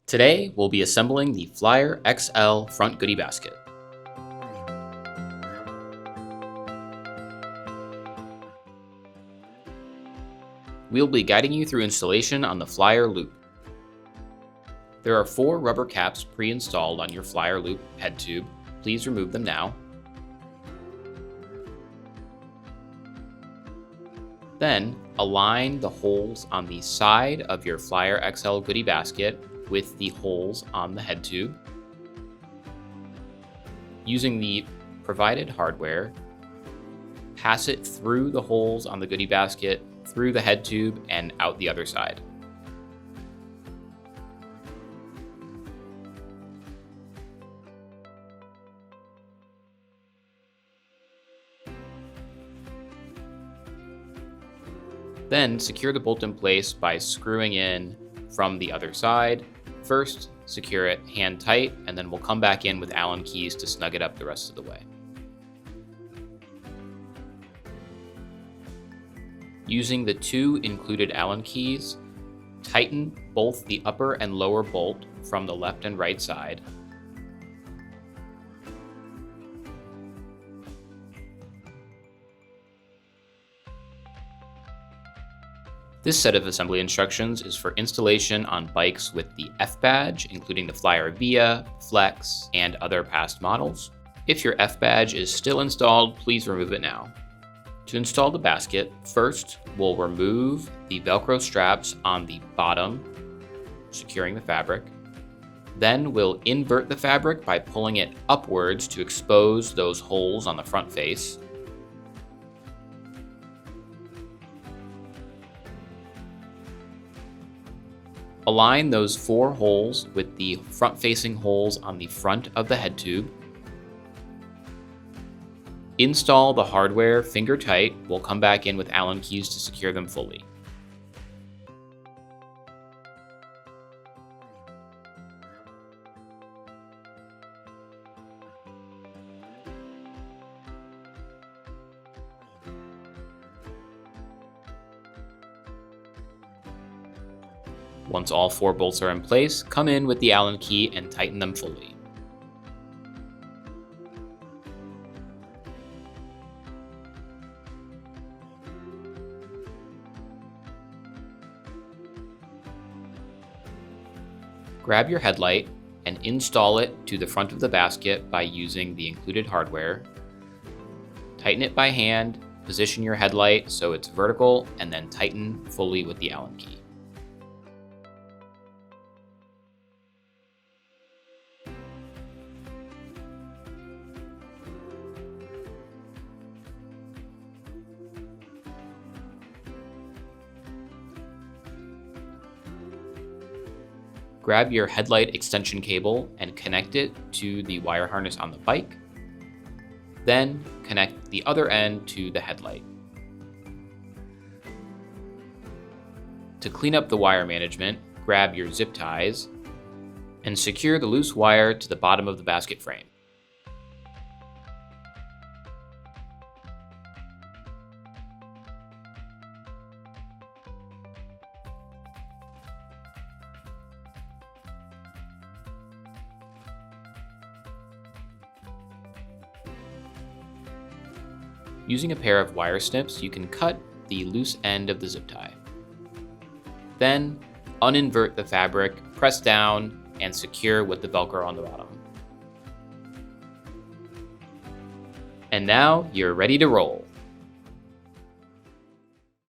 Today, we'll be assembling the Flyer XL front goodie basket. We'll be guiding you through installation on the Flyer loop. There are 4 rubber caps pre-installed on your Flyer loop head tube. Please remove them now. Then, align the holes on the side of your Flyer XL goodie basket with the holes on the head tube. Using the provided hardware, pass it through the holes on the goodie basket, through the head tube, and out the other side. Then secure the bolt in place by screwing in from the other side. First, secure it hand tight, and then we'll come back in with Allen keys to snug it up the rest of the way. Using the 2 included Allen keys, tighten both the upper and lower bolt from the left and right side. This set of assembly instructions is for installation on bikes with the F badge, including the Flyer Via, Flex, and other past models. If your F badge is still installed, please remove it now. To install the basket, first we'll remove the Velcro straps on the bottom, securing the fabric. Then we'll invert the fabric by pulling it upwards to expose those holes on the front face. Align those 4 holes with the front-facing holes on the front of the head tube. Install the hardware finger tight. We'll come back in with Allen keys to secure them fully. Once all 4 bolts are in place, come in with the Allen key and tighten them fully. Grab your headlight and install it to the front of the basket by using the included hardware. Tighten it by hand, position your headlight so it's vertical, and then tighten fully with the Allen key. Grab your headlight extension cable and connect it to the wire harness on the bike. Then connect the other end to the headlight. To clean up the wire management, grab your zip ties and secure the loose wire to the bottom of the basket frame. Using a pair of wire snips, you can cut the loose end of the zip tie. Then, uninvert the fabric, press down, and secure with the Velcro on the bottom. And now, you're ready to roll.